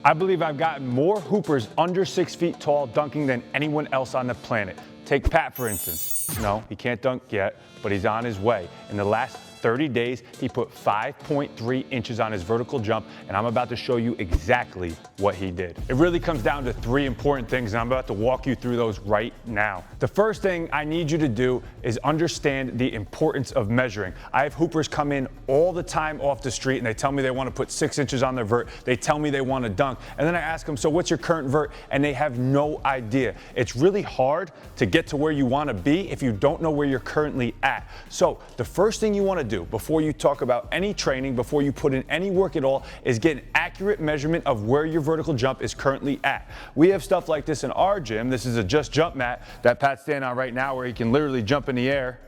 I believe I've gotten more hoopers under 6 feet tall dunking than anyone else on the planet. Take Pat, for instance. No, he can't dunk yet, but he's on his way. In the last 30 days, he put 5.3 inches on his vertical jump, and I'm about to show you exactly what he did. It really comes down to 3 important things, and I'm about to walk you through those right now. The first thing I need you to do is understand the importance of measuring. I have hoopers come in all the time off the street, and they tell me they want to put 6 inches on their vert. They tell me they want to dunk, and then I ask them, so what's your current vert? And they have no idea. It's really hard to get to where you want to be if you don't know where you're currently at. So the first thing you want to do before you talk about any training, before you put in any work at all, is get an accurate measurement of where your vertical jump is currently at. We have stuff like this in our gym. This is a just jump mat that Pat's standing on right now, where he can literally jump in the air.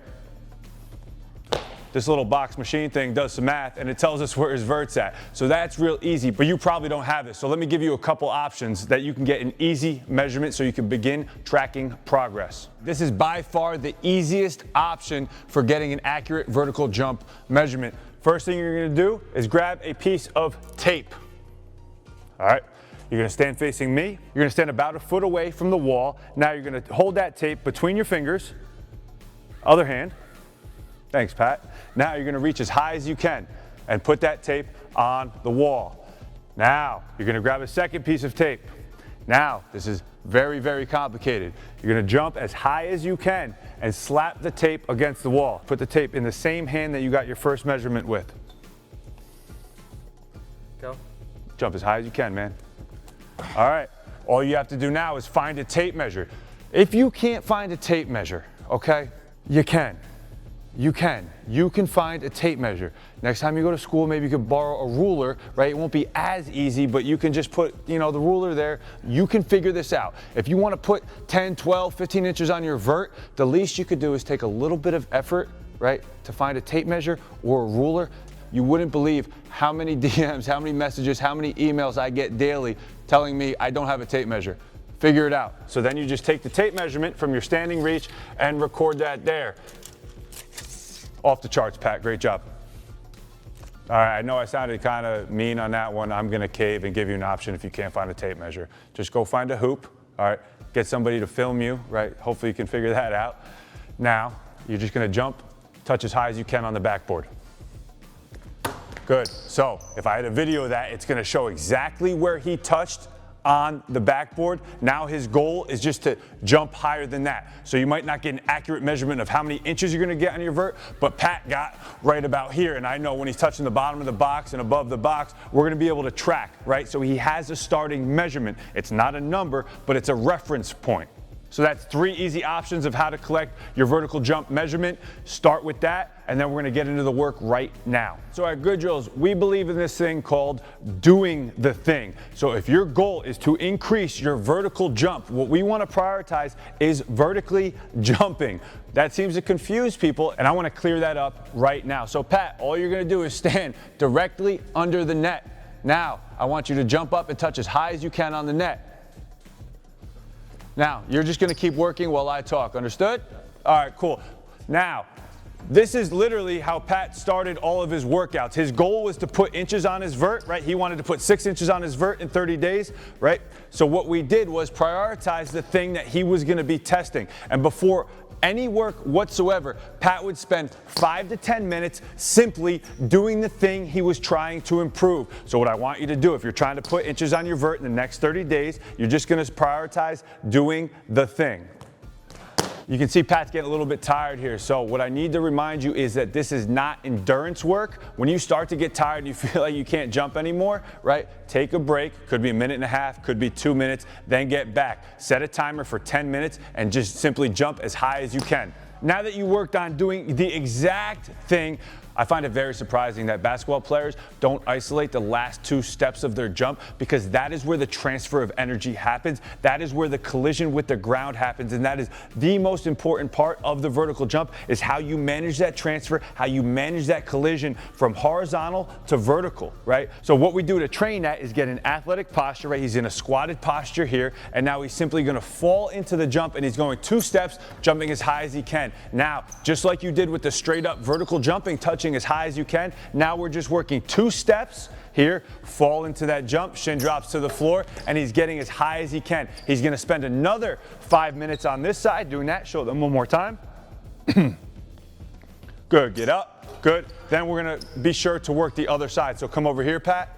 This little box machine thing does some math and it tells us where his vert's at. So that's real easy, but you probably don't have this. So let me give you a couple options that you can get an easy measurement so you can begin tracking progress. This is by far the easiest option for getting an accurate vertical jump measurement. First thing you're gonna do is grab a piece of tape. All right, you're gonna stand facing me. You're gonna stand about a foot away from the wall. Now you're gonna hold that tape between your fingers, other hand. Thanks, Pat. Now you're gonna reach as high as you can and put that tape on the wall. Now you're gonna grab a second piece of tape. Now, this is very, very complicated. You're gonna jump as high as you can and slap the tape against the wall. Put the tape in the same hand that you got your first measurement with. Go. Jump as high as you can, man. All right, all you have to do now is find a tape measure. If you can't find a tape measure, okay, you can. You can find a tape measure. Next time you go to school, maybe you can borrow a ruler, right? It won't be as easy, but you can just put, the ruler there. You can figure this out. If you want to put 10, 12, 15 inches on your vert, the least you could do is take a little bit of effort, right, to find a tape measure or a ruler. You wouldn't believe how many DMs, how many messages, how many emails I get daily telling me I don't have a tape measure. Figure it out. So then you just take the tape measurement from your standing reach and record that there. Off the charts, Pat, great job. All right, I know I sounded kind of mean on that one. I'm gonna cave and give you an option if you can't find a tape measure. Just go find a hoop, all right? Get somebody to film you, right? Hopefully you can figure that out. Now, you're just gonna jump, touch as high as you can on the backboard. Good, so if I had a video of that, it's gonna show exactly where he touched on the backboard. Now his goal is just to jump higher than that. So you might not get an accurate measurement of how many inches you're gonna get on your vert, but Pat got right about here. And I know when he's touching the bottom of the box and above the box, we're gonna be able to track, right? So he has a starting measurement. It's not a number, but it's a reference point. So that's 3 easy options of how to collect your vertical jump measurement. Start with that, and then we're gonna get into the work right now. So at Good Drills, we believe in this thing called doing the thing. So if your goal is to increase your vertical jump, what we wanna prioritize is vertically jumping. That seems to confuse people, and I wanna clear that up right now. So Pat, all you're gonna do is stand directly under the net. Now, I want you to jump up and touch as high as you can on the net. Now, you're just gonna keep working while I talk, understood? All right, cool. Now, this is literally how Pat started all of his workouts. His goal was to put inches on his vert, right? He wanted to put 6 inches on his vert in 30 days, right? So what we did was prioritize the thing that he was gonna be testing. And before any work whatsoever, Pat would spend 5 to 10 minutes simply doing the thing he was trying to improve. So what I want you to do, if you're trying to put inches on your vert in the next 30 days, you're just gonna prioritize doing the thing. You can see Pat's getting a little bit tired here. So what I need to remind you is that this is not endurance work. When you start to get tired and you feel like you can't jump anymore, right? Take a break, could be 1.5 minutes, could be 2 minutes, then get back. Set a timer for 10 minutes and just simply jump as high as you can. Now that you worked on doing the exact thing, I find it very surprising that basketball players don't isolate the last 2 steps of their jump, because that is where the transfer of energy happens. That is where the collision with the ground happens, and that is the most important part of the vertical jump, is how you manage that transfer, how you manage that collision from horizontal to vertical, right? So what we do to train that is get an athletic posture, right? He's in a squatted posture here, and now he's simply gonna fall into the jump, and he's going 2 steps, jumping as high as he can. Now, just like you did with the straight up vertical jumping, touching as high as you can, now we're just working 2 steps, Here, fall into that jump, shin drops to the floor, and he's getting as high as he can. He's gonna spend another 5 minutes on this side doing that. Show them one more time. Good, get up, good. Then we're gonna be sure to work the other side. So come over here, Pat.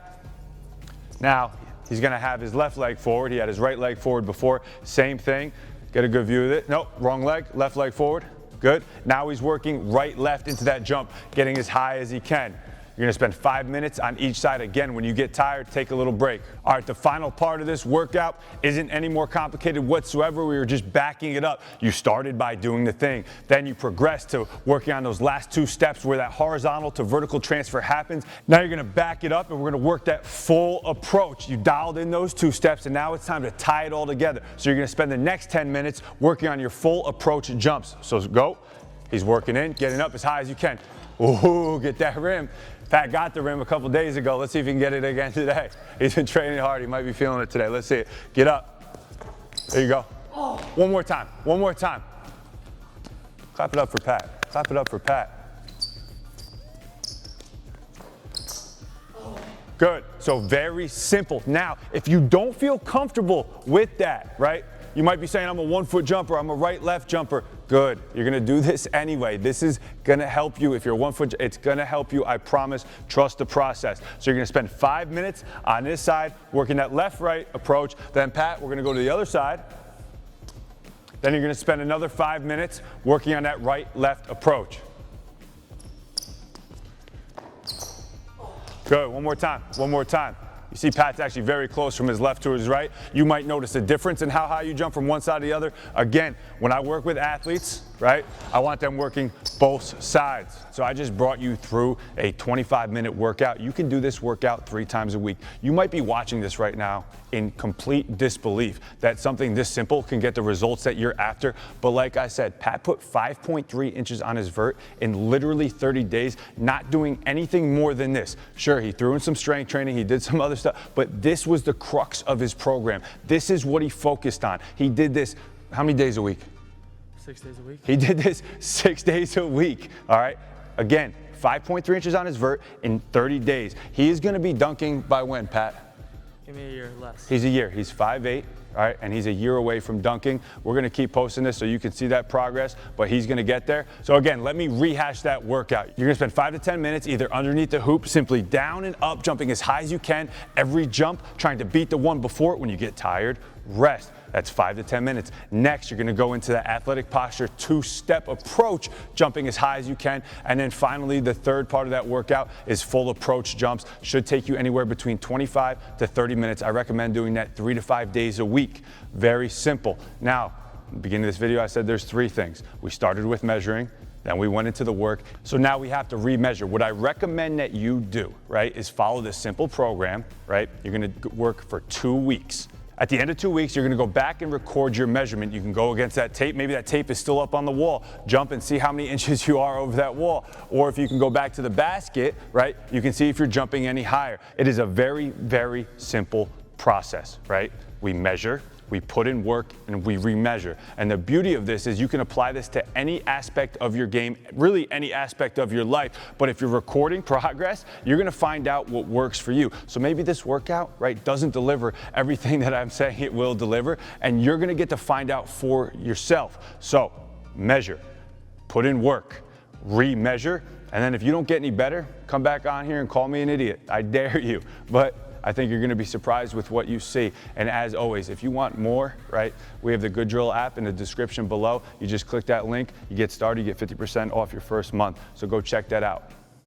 Now, he's gonna have his left leg forward. He had his right leg forward before. Same thing, get a good view of it. Nope, wrong leg, left leg forward. Good. Now he's working right, left into that jump, getting as high as he can. You're gonna spend 5 minutes on each side. Again, when you get tired, take a little break. All right, the final part of this workout isn't any more complicated whatsoever. We were just backing it up. You started by doing the thing. Then you progressed to working on those last 2 steps where that horizontal to vertical transfer happens. Now you're gonna back it up and we're gonna work that full approach. You dialed in those 2 steps and now it's time to tie it all together. So you're gonna spend the next 10 minutes working on your full approach jumps. So go. He's working in, getting up as high as you can. Ooh, get that rim. Pat got the rim a couple days ago. Let's see if he can get it again today. He's been training hard. He might be feeling it today. Let's see it. Get up. There you go. One more time. One more time. Clap it up for Pat. Clap it up for Pat. Good. So very simple. Now, if you don't feel comfortable with that, right? You might be saying, I'm a 1-foot jumper, I'm a right-left jumper. Good, you're gonna do this anyway. This is gonna help you. If you're 1 foot, it's gonna help you, I promise. Trust the process. So you're gonna spend 5 minutes on this side, working that left-right approach. Then Pat, we're gonna go to the other side. Then you're gonna spend another 5 minutes working on that right-left approach. Good, one more time, one more time. You see Pat's actually very close from his left to his right. You might notice a difference in how high you jump from one side to the other. Again, when I work with athletes, right, I want them working both sides. So I just brought you through a 25-minute workout. You can do this workout 3 times a week. You might be watching this right now in complete disbelief that something this simple can get the results that you're after. But like I said, Pat put 5.3 inches on his vert in literally 30 days, not doing anything more than this. Sure, he threw in some strength training, he did some other stuff, but this was the crux of his program. This is what he focused on. He did this, how many days a week? 6 days a week. He did this 6 days a week, all right? Again, 5.3 inches on his vert in 30 days. He is gonna be dunking by when, Pat? Give me a year less. He's a year, he's 5'8", all right, and he's a year away from dunking. We're gonna keep posting this so you can see that progress, but he's gonna get there. So again, let me rehash that workout. You're gonna spend 5 to 10 minutes either underneath the hoop, simply down and up, jumping as high as you can. Every jump, trying to beat the one before it. When you get tired, rest. That's 5 to 10 minutes. Next, you're gonna go into the athletic posture 2-step approach, jumping as high as you can. And then finally, the third part of that workout is full approach jumps. Should take you anywhere between 25 to 30 minutes. I recommend doing that 3 to 5 days a week. Very simple. Now, at the beginning of this video, I said there's 3 things. We started with measuring, then we went into the work. So now we have to remeasure. What I recommend that you do, right, is follow this simple program, right? You're gonna work for 2 weeks. At the end of 2 weeks, you're gonna go back and record your measurement. You can go against that tape. Maybe that tape is still up on the wall. Jump and see how many inches you are over that wall. Or if you can go back to the basket, right, you can see if you're jumping any higher. It is a very, very simple process, right? We measure, we put in work, and we remeasure. And the beauty of this is you can apply this to any aspect of your game, really any aspect of your life. But if you're recording progress, you're gonna find out what works for you. So maybe this workout, right, doesn't deliver everything that I'm saying it will deliver, and you're gonna get to find out for yourself. So measure, put in work, remeasure, and then if you don't get any better, come back on here and call me an idiot. I dare you. But I think you're gonna be surprised with what you see. And as always, if you want more, right, we have the Good Drill app in the description below. You just click that link, you get started, you get 50% off your first month. So go check that out.